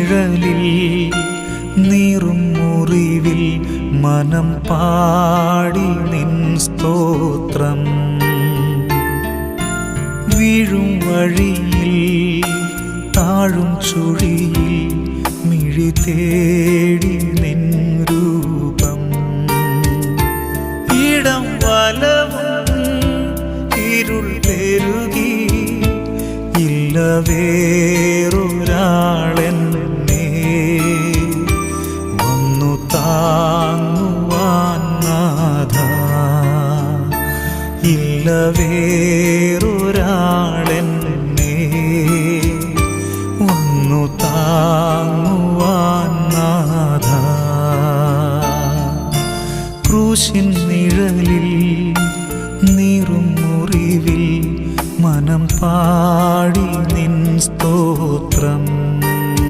നിഴലിൽ നീറും മുറിവിൽ മനം പാടി നിൻ സ്തോത്രം. വീഴും വഴിയിൽ താഴും ചുഴിയിൽ മിഴി തേടി നിൻ രൂപം. ഇടം വലവും ഇരുൾ പെരുകി ഇല്ലവേ